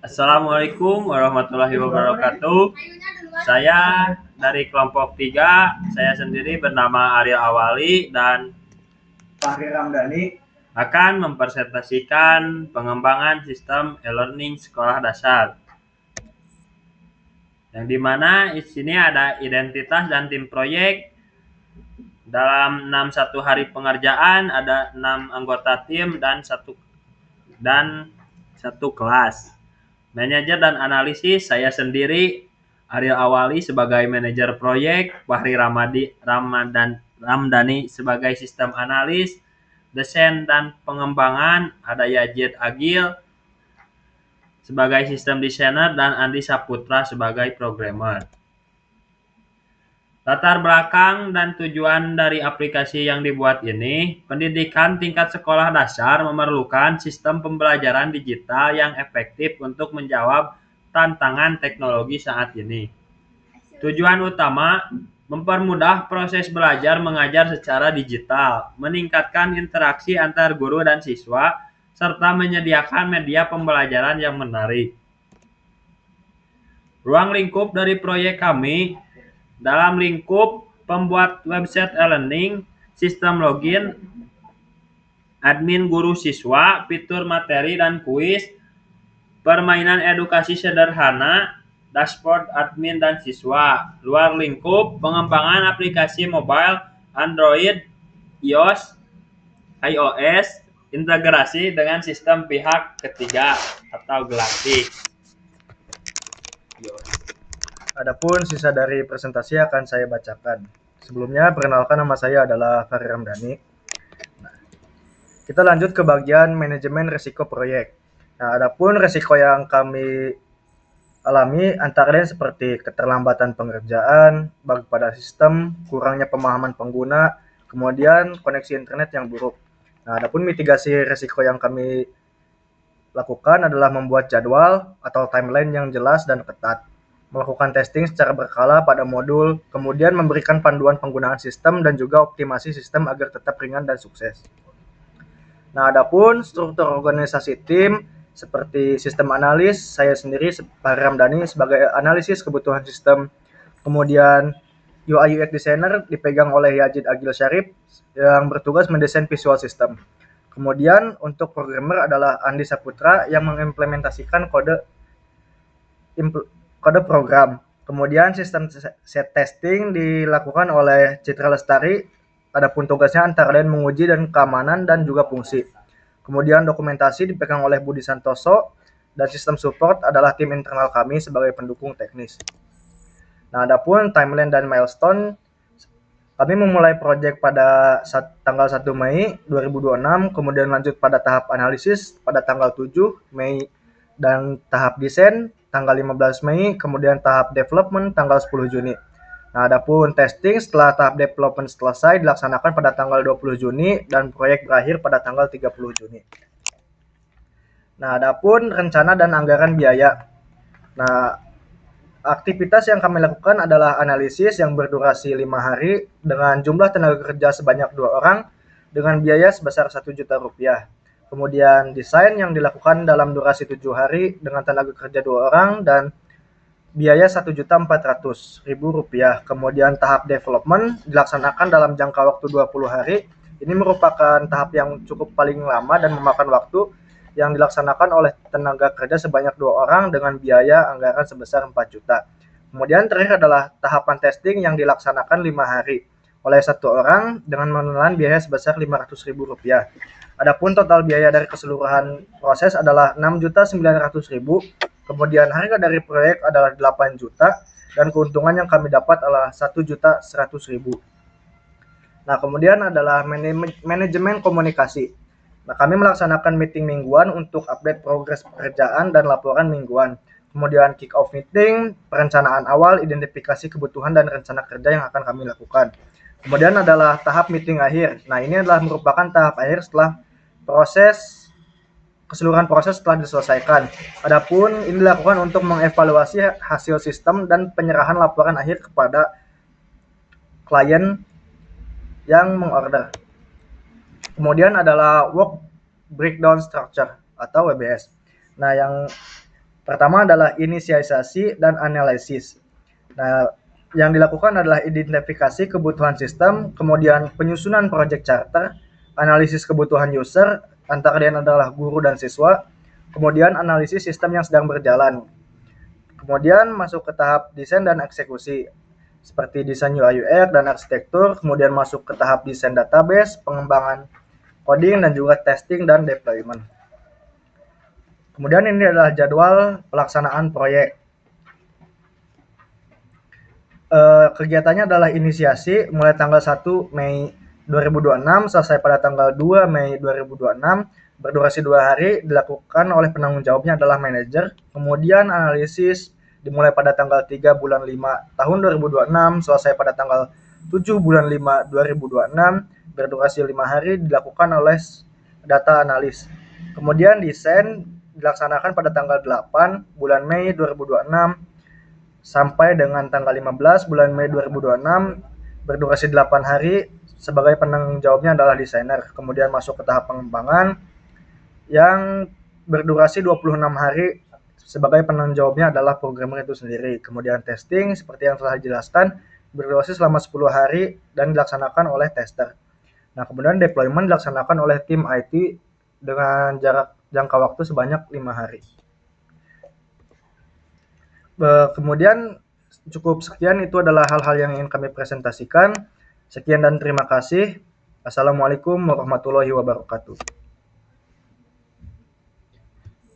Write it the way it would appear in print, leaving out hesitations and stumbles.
Assalamualaikum warahmatullahi wabarakatuh. Saya dari kelompok 3. Saya sendiri bernama Arya Awali dan Fahri Ramdhani akan mempresentasikan pengembangan sistem e-learning sekolah dasar. Yang dimana di sini ada identitas dan tim proyek. Dalam 61 hari pengerjaan ada 6 anggota tim dan satu kelas. Manajer dan analisis saya sendiri Ariel Awali sebagai manajer proyek, Fahri Ramdhani sebagai sistem analis, desain dan pengembangan ada Yazid Agil sebagai sistem desainer dan Andi Saputra sebagai programmer. Latar belakang dan tujuan dari aplikasi yang dibuat ini, pendidikan tingkat sekolah dasar memerlukan sistem pembelajaran digital yang efektif untuk menjawab tantangan teknologi saat ini. Tujuan utama, mempermudah proses belajar mengajar secara digital, meningkatkan interaksi antar guru dan siswa, serta menyediakan media pembelajaran yang menarik. Ruang lingkup dari proyek kami dalam lingkup pembuat website e-learning, sistem login, admin guru siswa, fitur materi dan kuis, permainan edukasi sederhana, dashboard admin dan siswa. Luar lingkup pengembangan aplikasi mobile, Android, iOS, integrasi dengan sistem pihak ketiga atau Galactic. Adapun sisa dari presentasi akan saya bacakan. Sebelumnya, perkenalkan nama saya adalah Fahri Ramdhani. Kita lanjut ke bagian manajemen risiko proyek. Nah, adapun risiko yang kami alami antara lain seperti keterlambatan pengerjaan, bug pada sistem, kurangnya pemahaman pengguna, kemudian koneksi internet yang buruk. Nah, adapun mitigasi risiko yang kami lakukan adalah membuat jadwal atau timeline yang jelas dan ketat, melakukan testing secara berkala pada modul, kemudian memberikan panduan penggunaan sistem dan juga optimasi sistem agar tetap ringan dan sukses. Nah, adapun struktur organisasi tim seperti sistem analis, saya sendiri Pak Ramdhani sebagai analisis kebutuhan sistem, kemudian UI UX designer dipegang oleh Yazid Agil Syarif yang bertugas mendesain visual system. Kemudian untuk programmer adalah Andi Saputra yang mengimplementasikan kode program. Kemudian sistem set testing dilakukan oleh Citra Lestari. Adapun tugasnya antara lain menguji dan keamanan dan juga fungsi. Kemudian dokumentasi dipegang oleh Budi Santoso dan sistem support adalah tim internal kami sebagai pendukung teknis. Nah, adapun timeline dan milestone, kami memulai proyek pada tanggal 1 Mei 2026, kemudian lanjut pada tahap analisis pada tanggal 7 Mei dan tahap desain tanggal 15 Mei, kemudian tahap development tanggal 10 Juni. Nah, adapun testing setelah tahap development selesai dilaksanakan pada tanggal 20 Juni dan proyek berakhir pada tanggal 30 Juni. Nah, adapun rencana dan anggaran biaya. Nah, aktivitas yang kami lakukan adalah analisis yang berdurasi 5 hari dengan jumlah tenaga kerja sebanyak 2 orang dengan biaya sebesar 1 juta rupiah. Kemudian desain yang dilakukan dalam durasi 7 hari dengan tenaga kerja 2 orang dan biaya 1.400.000 rupiah. Kemudian tahap development dilaksanakan dalam jangka waktu 20 hari. Ini merupakan tahap yang cukup paling lama dan memakan waktu yang dilaksanakan oleh tenaga kerja sebanyak 2 orang dengan biaya anggaran sebesar 4 juta. Kemudian terakhir adalah tahapan testing yang dilaksanakan 5 hari oleh 1 orang dengan menelan biaya sebesar 500.000 rupiah. Adapun total biaya dari keseluruhan proses adalah 6.900.000. Kemudian harga dari proyek adalah 8 juta dan keuntungan yang kami dapat adalah 1.100.000. Nah, kemudian adalah manajemen komunikasi. Nah, kami melaksanakan meeting mingguan untuk update progres pekerjaan dan laporan mingguan. Kemudian kick off meeting, perencanaan awal, identifikasi kebutuhan dan rencana kerja yang akan kami lakukan. Kemudian adalah tahap meeting akhir. Nah, ini adalah merupakan tahap akhir setelah keseluruhan proses telah diselesaikan. Adapun ini dilakukan untuk mengevaluasi hasil sistem dan penyerahan laporan akhir kepada klien yang mengorder. Kemudian adalah work breakdown structure atau WBS. Nah, yang Pertama adalah inisiasi dan analisis. Nah, yang dilakukan adalah identifikasi kebutuhan sistem, kemudian penyusunan project charter, analisis kebutuhan user, antara lain adalah guru dan siswa, kemudian analisis sistem yang sedang berjalan. Kemudian masuk ke tahap desain dan eksekusi, seperti desain UI UX dan arsitektur, kemudian masuk ke tahap desain database, pengembangan coding, dan juga testing dan deployment. Kemudian ini adalah jadwal pelaksanaan proyek. Kegiatannya adalah inisiasi mulai tanggal 1 Mei 2026 selesai pada tanggal 2 Mei 2026, berdurasi 2 hari, dilakukan oleh penanggung jawabnya adalah manajer. Kemudian analisis dimulai pada tanggal 3 bulan 5 tahun 2026, selesai pada tanggal 7 bulan 5 2026, berdurasi 5 hari, dilakukan oleh data analis. Kemudian desain dilaksanakan pada tanggal 8 bulan Mei 2026 sampai dengan tanggal 15 bulan Mei 2026, berdurasi 8 hari, sebagai penanggung jawabnya adalah desainer. Kemudian masuk ke tahap pengembangan yang berdurasi 26 hari, sebagai penanggung jawabnya adalah programmer itu sendiri. Kemudian testing seperti yang telah dijelaskan, berdurasi selama 10 hari dan dilaksanakan oleh tester. Nah, kemudian deployment dilaksanakan oleh tim IT dengan jarak jangka waktu sebanyak 5 hari. Kemudian cukup sekian, itu adalah hal-hal yang ingin kami presentasikan. Sekian dan terima kasih. Assalamualaikum warahmatullahi wabarakatuh.